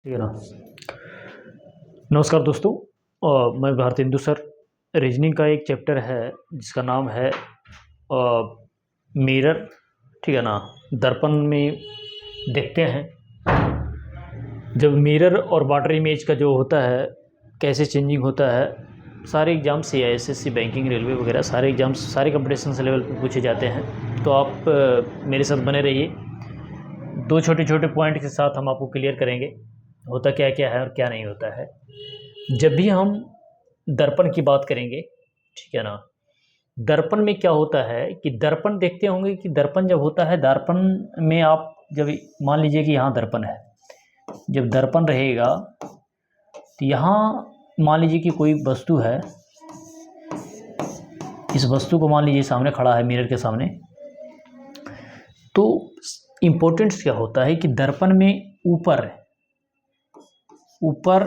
ठीक है ना। नमस्कार दोस्तों। मैं भारतेंदु सर। रीजनिंग का एक चैप्टर है जिसका नाम है मिरर। ठीक है ना। दर्पण में देखते हैं जब मिरर और वाटर इमेज का जो होता है कैसे चेंजिंग होता है। सारे एग्ज़ाम्स या एसएससी बैंकिंग रेलवे वगैरह सारे एग्ज़ाम्स सारे कंपटीशन लेवल पे पूछे जाते हैं। तो आप मेरे साथ बने रहिए। दो छोटे छोटे पॉइंट के साथ हम आपको क्लियर करेंगे होता क्या क्या है और क्या नहीं होता है। जब भी हम दर्पण की बात करेंगे, ठीक है ना, दर्पण में क्या होता है कि दर्पण देखते होंगे कि दर्पण जब होता है, दर्पण में आप जब मान लीजिए कि यहाँ दर्पण है, जब दर्पण रहेगा तो यहाँ मान लीजिए कि कोई वस्तु है, इस वस्तु को मान लीजिए सामने खड़ा है मिरर के सामने। तो इम्पोर्टेंस क्या होता है कि दर्पण में ऊपर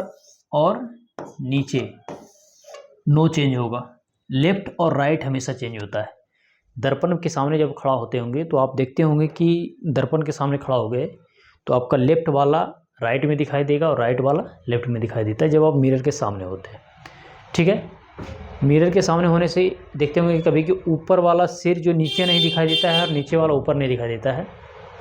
और नीचे नो चेंज होगा, लेफ्ट और राइट हमेशा चेंज होता है। दर्पण के सामने जब खड़ा होते होंगे तो आप देखते होंगे कि दर्पण के सामने खड़ा हो गए तो आपका लेफ्ट वाला राइट में दिखाई देगा और राइट वाला लेफ्ट में दिखाई देता है जब आप मिरर के सामने होते हैं। ठीक है। मिरर के सामने होने से देखते होंगे कि कभी कि ऊपर वाला सिर जो नीचे नहीं दिखाई देता है और नीचे वाला ऊपर नहीं दिखाई देता है।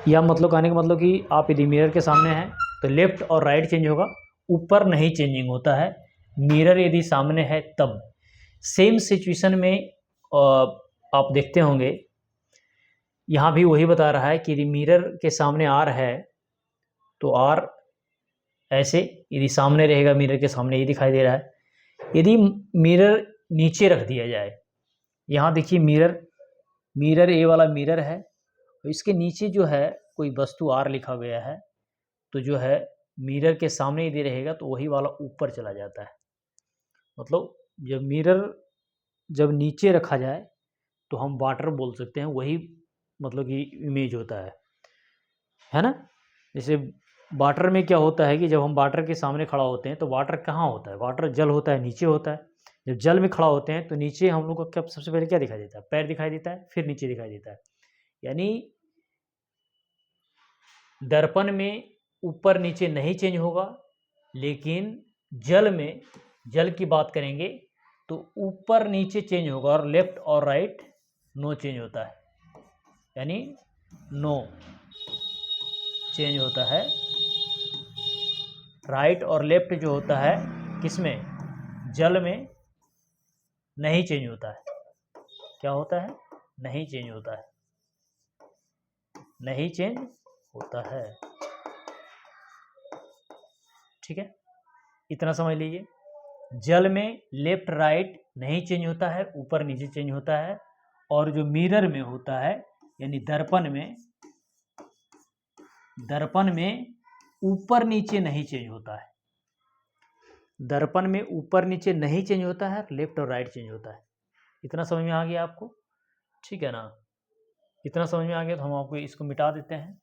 या मतलब कहने का मतलब कि आप यदि मिरर के सामने हैं तो लेफ्ट और राइट चेंज होगा, ऊपर नहीं चेंजिंग होता है। मिरर यदि सामने है तब सेम सिचुएशन में आप देखते होंगे यहाँ भी वही बता रहा है कि यदि मिरर के सामने आर है तो आर ऐसे, यदि सामने रहेगा मिरर के सामने ये दिखाई दे रहा है। यदि मिरर नीचे रख दिया जाए, यहाँ देखिए मिरर ए वाला मिरर है तो इसके नीचे जो है कोई वस्तु आर लिखा गया है तो जो है मिरर के सामने यदि रहेगा तो वही वाला ऊपर चला जाता है। मतलब जब मिरर जब नीचे रखा जाए तो हम वाटर बोल सकते हैं, वही मतलब कि इमेज होता है ना। जैसे वाटर में क्या होता है कि जब हम वाटर के सामने खड़ा होते हैं तो वाटर कहाँ होता है, वाटर जल होता है, नीचे होता है। जब जल में खड़ा होते हैं तो नीचे हम लोग को क्या सबसे पहले क्या दिखाई देता है, पैर दिखाई देता है, फिर नीचे दिखाई देता है। यानी दर्पण में ऊपर नीचे नहीं चेंज होगा, लेकिन जल की बात करेंगे तो ऊपर नीचे चेंज होगा और लेफ्ट और राइट नो चेंज होता है। यानी नो चेंज होता है। राइट और लेफ्ट जो होता है किसमें, जल में नहीं चेंज होता है। क्या होता है, नहीं चेंज होता है, नहीं चेंज होता है। ठीक है, इतना समझ लीजिए। जल में लेफ्ट राइट नहीं चेंज होता है, ऊपर नीचे चेंज होता है। और जो मिरर में होता है यानी दर्पण में ऊपर नीचे नहीं चेंज होता है। दर्पण में ऊपर नीचे नहीं चेंज होता है, लेफ्ट और राइट चेंज होता है। इतना समझ में आ गया आपको, ठीक है ना। इतना समझ में आ गया तो हम आपको इसको मिटा देते हैं।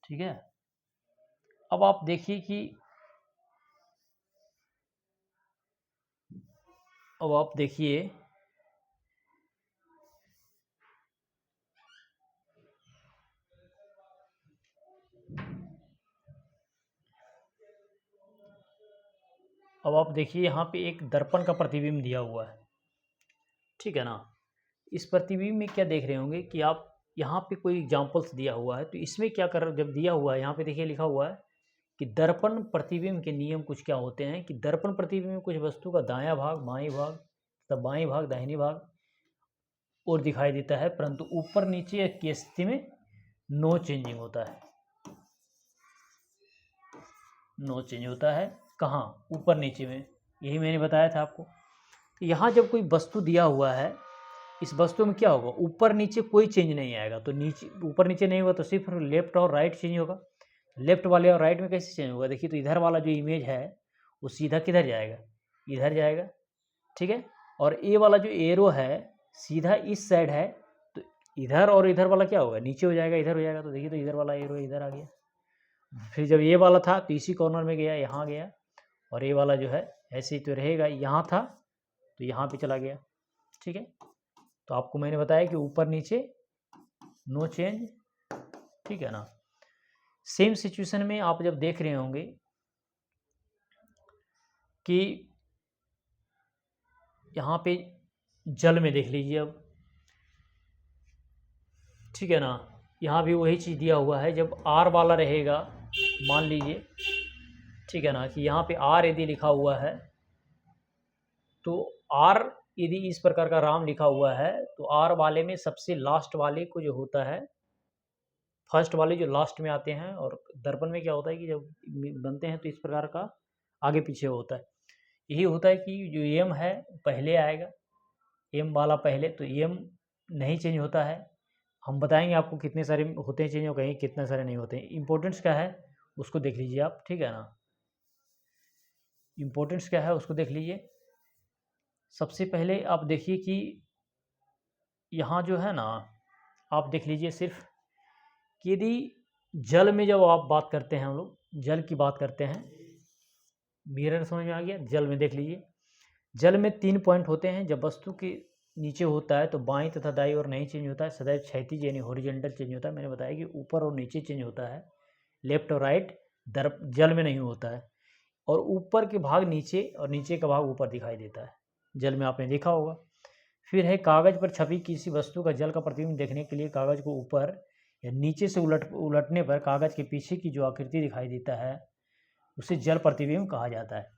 ठीक है। अब आप देखिए कि अब आप देखिए अब आप देखिए यहाँ पे एक दर्पण का प्रतिबिंब दिया हुआ है, ठीक है ना। इस प्रतिबिंब में क्या देख रहे होंगे कि आप यहाँ पे कोई एग्जाम्पल्स दिया हुआ है तो इसमें क्या कर, जब दिया हुआ है यहाँ पे देखिए लिखा हुआ है कि दर्पण प्रतिबिंब के नियम कुछ क्या होते हैं कि दर्पण प्रतिबिंब में कुछ वस्तु का दायां भाग, बाएं भाग तथा बाएं भाग दाहिनी भाग और दिखाई देता है, परंतु ऊपर नीचे की स्थिति में नो चेंजिंग होता है। नो चेंज होता है कहाँ, ऊपर नीचे में, यही मैंने बताया था आपको। तो यहाँ जब कोई वस्तु दिया हुआ है, इस वस्तु में क्या होगा, ऊपर नीचे कोई चेंज नहीं आएगा। तो नीचे ऊपर नीचे नहीं होगा तो सिर्फ लेफ्ट और राइट चेंज होगा। लेफ्ट वाले और राइट में कैसे चेंज होगा, देखिए तो इधर वाला जो इमेज है वो सीधा किधर जाएगा, इधर जाएगा, ठीक है। और ए वाला जो एरो है सीधा इस साइड है तो इधर और इधर वाला क्या होगा, नीचे हो जाएगा, इधर हो जाएगा। तो देखिए तो इधर वाला एरो इधर आ गया। फिर जब ये वाला था तो इसी कॉर्नर में गया, यहाँ गया। और ये वाला जो है ऐसे ही तो रहेगा, यहाँ था तो यहाँ पे चला गया, ठीक है। तो आपको मैंने बताया कि ऊपर नीचे नो चेंज ठीक है ना। सेम सिचुएशन में आप जब देख रहे होंगे कि यहाँ पे जल में देख लीजिए अब, ठीक है ना, यहाँ भी वही चीज़ दिया हुआ है। जब आर वाला रहेगा, मान लीजिए, ठीक है ना, कि यहाँ पे आर यदि लिखा हुआ है, तो आर यदि इस प्रकार का राम लिखा हुआ है, तो आर वाले में सबसे लास्ट वाले को जो होता है, फर्स्ट वाले जो लास्ट में आते हैं, और दर्पण में क्या होता है कि जब बनते हैं तो इस प्रकार का आगे पीछे होता है। यही होता है कि जो एम है पहले आएगा, एम वाला पहले, तो एम नहीं चेंज होता है। हम बताएंगे आपको कितने सारे होते हैं चेंज, और कहीं कितने सारे नहीं होते हैं। इम्पोर्टेंस क्या है उसको देख लीजिए आप, ठीक है ना। इम्पोर्टेंस क्या है उसको देख लीजिए। सबसे पहले आप देखिए कि यहाँ जो है ना, आप देख लीजिए सिर्फ कि यदि जल में जब आप बात करते हैं, हम लोग जल की बात करते हैं, मिरर समझ में आ गया। जल में देख लीजिए, जल में 3 पॉइंट होते हैं। जब वस्तु के नीचे होता है तो बाईं तथा दाईं ओर नहीं चेंज होता है, सदैव क्षैतिज यानी हॉरिजॉन्टल चेंज होता है। मैंने बताया कि ऊपर और नीचे चेंज होता है, लेफ्ट और राइट जल में नहीं होता है। और ऊपर के भाग नीचे और नीचे का भाग ऊपर दिखाई देता है, जल में आपने देखा होगा। फिर है कागज पर छपी किसी वस्तु का जल का प्रतिबिंब देखने के लिए कागज को ऊपर या नीचे से उलटने पर कागज के पीछे की जो आकृति दिखाई देता है उसे जल प्रतिबिंब कहा जाता है।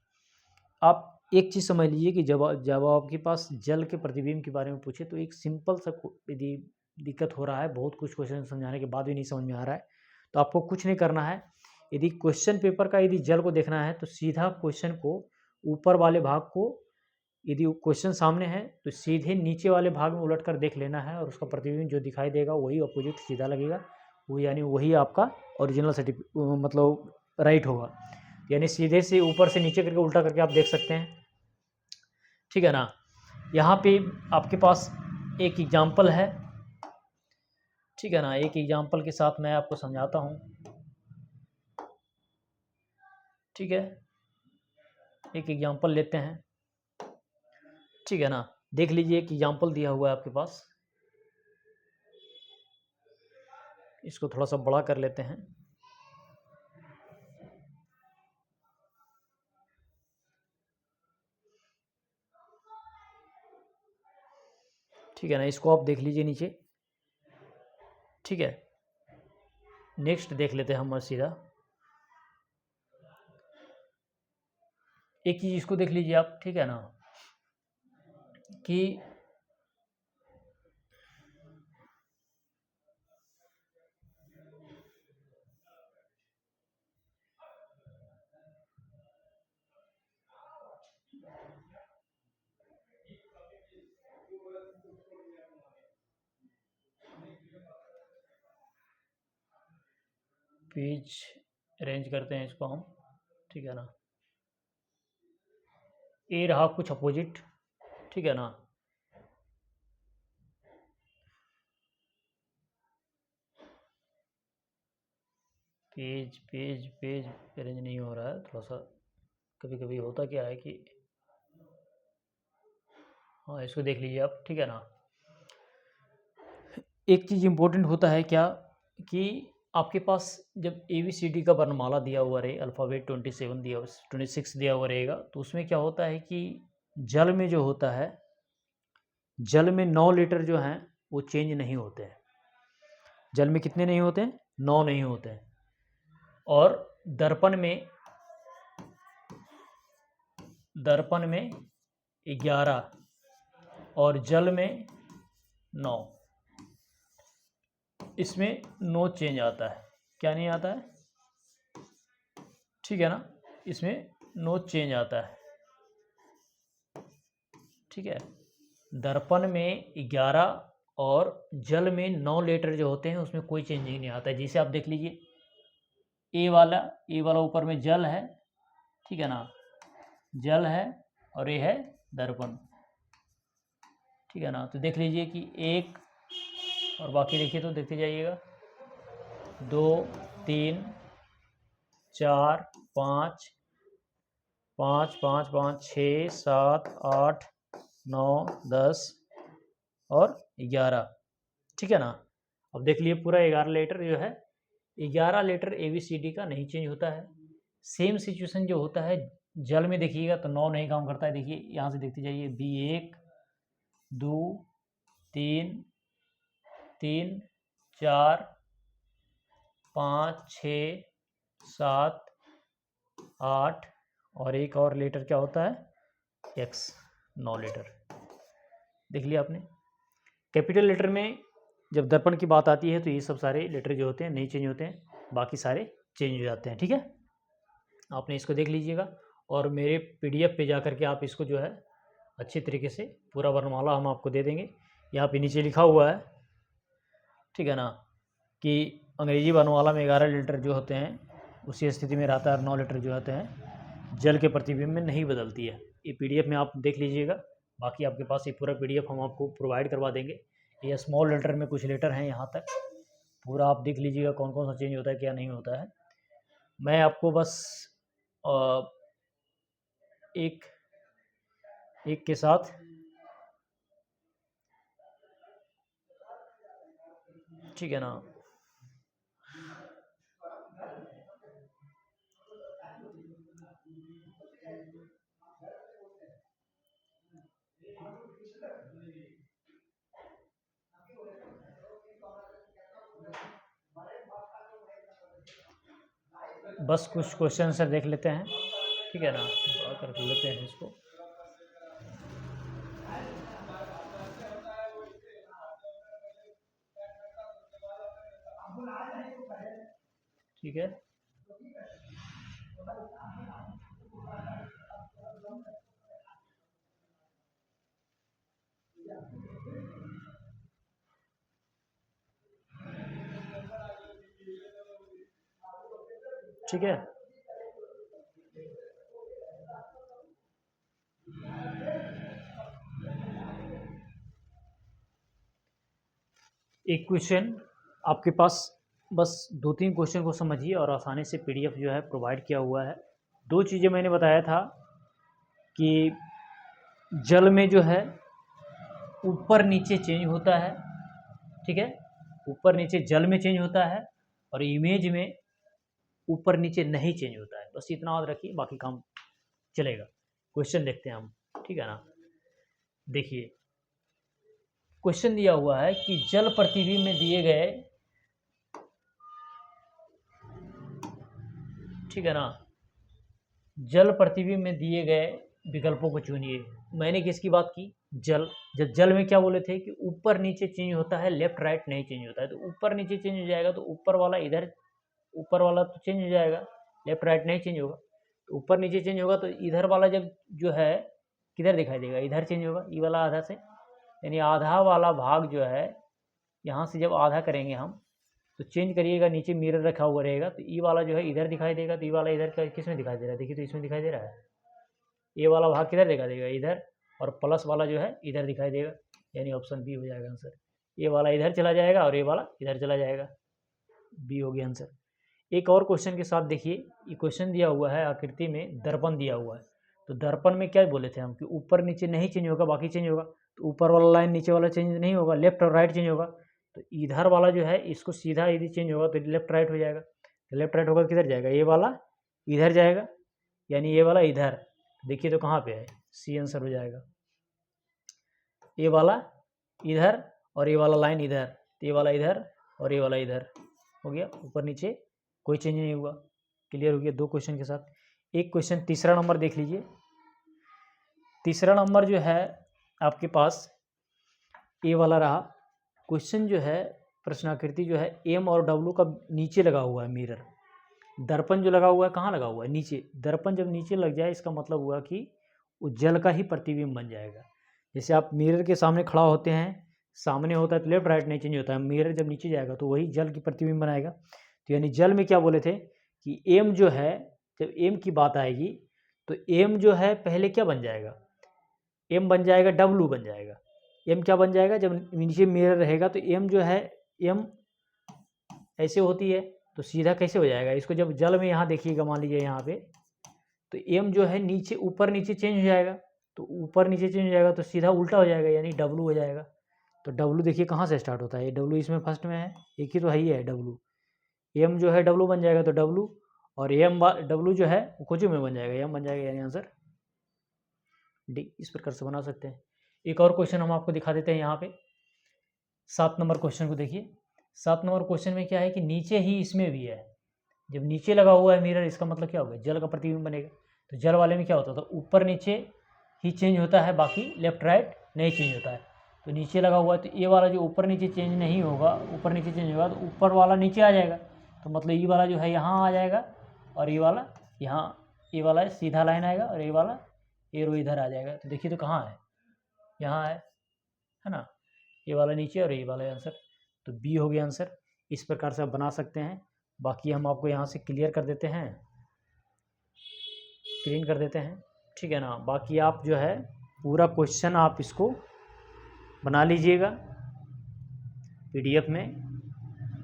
आप एक चीज़ समझ लीजिए कि जब आपके पास जल के प्रतिबिंब के बारे में पूछे तो एक सिंपल सा, यदि दिक्कत हो रहा है, बहुत कुछ क्वेश्चन समझाने के बाद भी नहीं समझ में आ रहा है, तो आपको कुछ नहीं करना है। यदि क्वेश्चन पेपर का यदि जल को देखना है तो सीधा क्वेश्चन को ऊपर वाले भाग को, यदि क्वेश्चन सामने है तो सीधे नीचे वाले भाग में उलट कर देख लेना है, और उसका प्रतिबिंब जो दिखाई देगा वही अपोजिट सीधा लगेगा, वो यानी वही आपका ओरिजिनल मतलब राइट होगा। यानी सीधे से ऊपर से नीचे करके उल्टा करके आप देख सकते हैं, ठीक है ना। यहाँ पे आपके पास एक एग्जाम्पल है, ठीक है ना। एक एग्जाम्पल के साथ मैं आपको समझाता हूँ, ठीक है। एक एग्जाम्पल लेते हैं, ठीक है ना। देख लीजिए, एक एग्जाम्पल दिया हुआ है आपके पास, इसको थोड़ा सा बड़ा कर लेते हैं, ठीक है ना। इसको आप देख लीजिए नीचे, ठीक है। नेक्स्ट देख लेते हैं हम सीधा। एक चीज़ इसको देख लीजिए आप, ठीक है ना, कि पेज अरेंज करते हैं इसको हम, ठीक है ना। ए रहा कुछ अपोजिट, ठीक है ना। पेज पेज पेज अरेंज नहीं हो रहा है, थोड़ा सा कभी कभी होता क्या है कि, हाँ इसको देख लीजिए आप, ठीक है ना। एक चीज़ इम्पोर्टेंट होता है क्या कि आपके पास जब ABCD का वर्णमाला दिया हुआ रहे, अल्फ़ाबेट 27 दिया 26 दिया हुआ रहेगा, तो उसमें क्या होता है कि जल में जो होता है, जल में 9 लीटर जो हैं वो चेंज नहीं होते हैं। जल में कितने नहीं होते हैं? 9 नहीं होते हैं। और दर्पण में 11 और जल में 9, इसमें नो चेंज आता है। क्या नहीं आता है? ठीक है ना, इसमें नो चेंज आता है, ठीक है। दर्पण में 11 और जल में 9 लीटर जो होते हैं उसमें कोई चेंज नहीं आता है। जैसे आप देख लीजिए, ए वाला ऊपर में जल है, ठीक है ना, जल है, और ये है दर्पण, ठीक है ना। तो देख लीजिए कि एक, और बाकी देखिए तो देखते जाइएगा, 2 3 4 5 5 5 5 6 7 8 9 10 और 11, ठीक है ना। अब देख लिए पूरा 11 लीटर जो है 11 लेटर ABCD का नहीं चेंज होता है। सेम सिचुएशन जो होता है जल में देखिएगा तो 9 नहीं काम करता है। देखिए यहाँ से देखते जाइए, B1 2 3 3 4 5 6 7 8 और एक और लेटर क्या होता है X, 9 लेटर। देख लिया आपने। कैपिटल लेटर में जब दर्पण की बात आती है तो ये सब सारे लेटर जो होते हैं नहीं चेंज होते हैं, बाकी सारे चेंज हो जाते हैं। ठीक है, आपने इसको देख लीजिएगा और मेरे PDF पे जा कर के आप इसको जो है अच्छी तरीके से पूरा वर्णमाला हम आपको दे देंगे। यहाँ पे नीचे लिखा हुआ है, ठीक है ना, कि अंग्रेजी वर्णमाला में 11 लेटर जो होते हैं उसी स्थिति में रहता है और 9 लेटर जो होते हैं जल के प्रतिबिंब में नहीं बदलती है। ये PDF में आप देख लीजिएगा, बाकी आपके पास ये पूरा PDF हम आपको प्रोवाइड करवा देंगे। ये स्मॉल लेटर में कुछ लेटर हैं यहाँ तक, पूरा आप देख लीजिएगा कौन कौन सा चेंज होता है क्या नहीं होता है। मैं आपको बस एक के साथ ठीक है ना, बस कुछ क्वेश्चन से देख लेते हैं, ठीक है ना, बड़ा कर लेते हैं इसको। ठीक है, ठीक है, एक क्वेश्चन आपके पास, बस 2-3 क्वेश्चन को समझिए और आसानी से PDF जो है प्रोवाइड किया हुआ है। 2 चीज़ें मैंने बताया था कि जल में जो है ऊपर नीचे चेंज होता है, ठीक है, ऊपर नीचे जल में चेंज होता है और इमेज में ऊपर नीचे नहीं चेंज होता है। बस इतना याद रखिए, बाकी काम चलेगा। क्वेश्चन देखते हैं हम, ठीक है ना। देखिए क्वेश्चन दिया हुआ है कि जल प्रतिबिंब में दिए गए, ठीक है ना, जल प्रतिबिंब में दिए गए विकल्पों को चुनिए। मैंने किसकी बात की, जल। जब जल में क्या बोले थे कि ऊपर नीचे चेंज होता है, लेफ्ट राइट नहीं चेंज होता है। तो ऊपर नीचे चेंज हो जाएगा तो ऊपर वाला इधर, ऊपर वाला तो चेंज हो जाएगा, लेफ्ट राइट नहीं चेंज होगा। तो ऊपर नीचे चेंज होगा तो इधर वाला जब जो है किधर दिखाई देगा, इधर चेंज होगा, ई वाला आधा से, यानी आधा वाला भाग जो है यहाँ से जब आधा करेंगे हम तो चेंज करिएगा, नीचे मिरर रखा हुआ रहेगा तो ई वाला जो है इधर दिखाई देगा, तो ई वाला इधर किस में दिखाई दे रहा है, देखिए तो इसमें दिखाई दे रहा है। ये वाला भाग किधर दिखाई देगा, इधर, और प्लस वाला जो है इधर दिखाई देगा, यानी ऑप्शन बी हो जाएगा आंसर। ये वाला इधर चला जाएगा और ये वाला इधर चला जाएगा, बी हो गया आंसर। एक और क्वेश्चन के साथ देखिए, ये क्वेश्चन दिया हुआ है आकृति में दर्पण दिया हुआ है। तो दर्पण में क्या बोले थे हम कि ऊपर नीचे नहीं चेंज होगा, बाकी चेंज होगा। तो ऊपर वाला लाइन नीचे वाला चेंज नहीं होगा, लेफ्ट और राइट चेंज होगा। तो इधर वाला जो है इसको सीधा यदि चेंज होगा तो लेफ्ट राइट हो जाएगा। तो लेफ्ट राइट होगा किधर जाएगा, ये वाला इधर जाएगा, यानी ये वाला इधर। देखिए तो कहाँ पे है, सी आंसर हो जाएगा। ये वाला इधर और ये वाला लाइन इधर, तो ये वाला इधर और ये वाला इधर हो गया, ऊपर नीचे कोई चेंज नहीं हुआ। क्लियर हो गया 2 क्वेश्चन के साथ। एक क्वेश्चन तीसरा नंबर देख लीजिए। तीसरा नंबर जो है आपके पास ए वाला रहा। क्वेश्चन जो है प्रश्नाकृति जो है M और W का नीचे लगा हुआ है मिरर। दर्पण जो लगा हुआ है कहाँ लगा हुआ है, नीचे। दर्पण जब नीचे लग जाए इसका मतलब हुआ कि वो जल का ही प्रतिबिंब बन जाएगा। जैसे आप मिरर के सामने खड़ा होते हैं, सामने होता है तो लेफ्ट राइट नहीं चेंज होता है, मिरर जब नीचे जाएगा तो वही जल की प्रतिबिंब बनाएगा। तो यानी जल में क्या बोले थे कि M जो है, जब M की बात आएगी तो M जो है पहले क्या बन जाएगा, M बन जाएगा W बन जाएगा। M क्या बन जाएगा, जब नीचे मिरर रहेगा तो M जो है, M ऐसे होती है तो सीधा कैसे हो जाएगा, इसको जब जल में यहाँ देखिएगा, मान लीजिए यहाँ पे, तो M जो है नीचे ऊपर नीचे चेंज हो जाएगा। तो ऊपर नीचे चेंज हो जाएगा तो सीधा उल्टा हो जाएगा, यानी W हो जाएगा। तो W देखिए कहाँ से स्टार्ट होता है, ये W इसमें फर्स्ट में है, एक ही तो है ही है W। एम जो है डब्लू बन जाएगा, तो डब्लू और एम डब्लू जो है वो कुछ में बन जाएगा, एम बन जाएगा, यानी आंसर डी। इस प्रकार से बना सकते हैं। एक और क्वेश्चन हम आपको दिखा देते हैं यहाँ पे। 7 नंबर क्वेश्चन को देखिए। 7 नंबर क्वेश्चन में क्या है कि नीचे ही इसमें भी है। जब नीचे लगा हुआ है मिरर, इसका मतलब क्या होगा, जल का प्रतिबिंब बनेगा। तो जल वाले में क्या होता था, ऊपर नीचे ही चेंज होता है, बाकी लेफ्ट राइट नहीं चेंज होता है। तो नीचे लगा हुआ है तो ये वाला जो ऊपर नीचे चेंज नहीं होगा, ऊपर नीचे चेंज होगा तो ऊपर वाला नीचे आ जाएगा। तो मतलब ये वाला जो है यहाँ आ जाएगा और ये वाला यहाँ, ये वाला सीधा लाइन आएगा और ये वाला एरो इधर आ जाएगा। तो देखिए तो कहाँ है, यहाँ है ना, ये वाला नीचे और ये वाला आंसर। तो बी हो गया आंसर। इस प्रकार से आप बना सकते हैं। बाकी हम आपको यहाँ से क्लियर कर देते हैं, क्लीन कर देते हैं, ठीक है ना। बाकी आप जो है पूरा क्वेश्चन आप इसको बना लीजिएगा पीडीएफ में,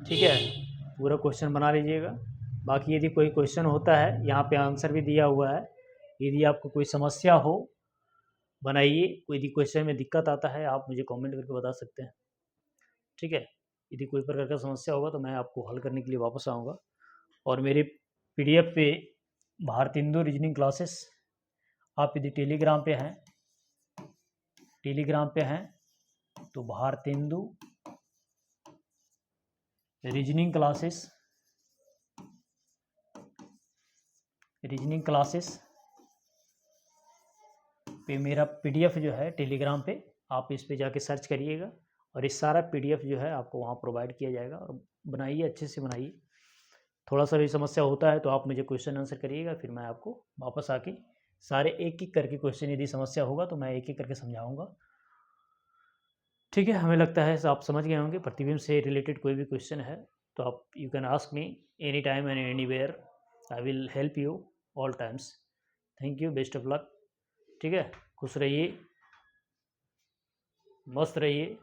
ठीक है, पूरा क्वेश्चन बना लीजिएगा। बाकी यदि कोई क्वेश्चन होता है, यहाँ पे आंसर भी दिया हुआ है, यदि आपको कोई समस्या हो बनाइए। कोई यदि क्वेश्चन में दिक्कत आता है आप मुझे कमेंट करके बता सकते हैं, ठीक है। यदि कोई प्रकार का समस्या होगा तो मैं आपको हल करने के लिए वापस आऊँगा। और मेरे पीडीएफ पे भारतेंदु रीजनिंग क्लासेस, आप यदि टेलीग्राम पे हैं तो भारतेंदु रीजनिंग क्लासेस पे मेरा पीडीएफ जो है टेलीग्राम पे, आप इस पे जाके सर्च करिएगा और इस सारा पीडीएफ जो है आपको वहाँ प्रोवाइड किया जाएगा। और बनाइए, अच्छे से बनाइए। थोड़ा सा भी समस्या होता है तो आप मुझे क्वेश्चन आंसर करिएगा, फिर मैं आपको वापस आके सारे एक एक करके क्वेश्चन, यदि समस्या होगा तो मैं एक एक करके समझाऊंगा, ठीक है। हमें लगता है आप समझ गए होंगे। प्रतिबिंब से रिलेटेड कोई भी क्वेश्चन है तो आप you can ask me any time and anywhere, I will help you all times. Thank you, best of luck, ठीक है। खुश रहिए, मस्त रहिए।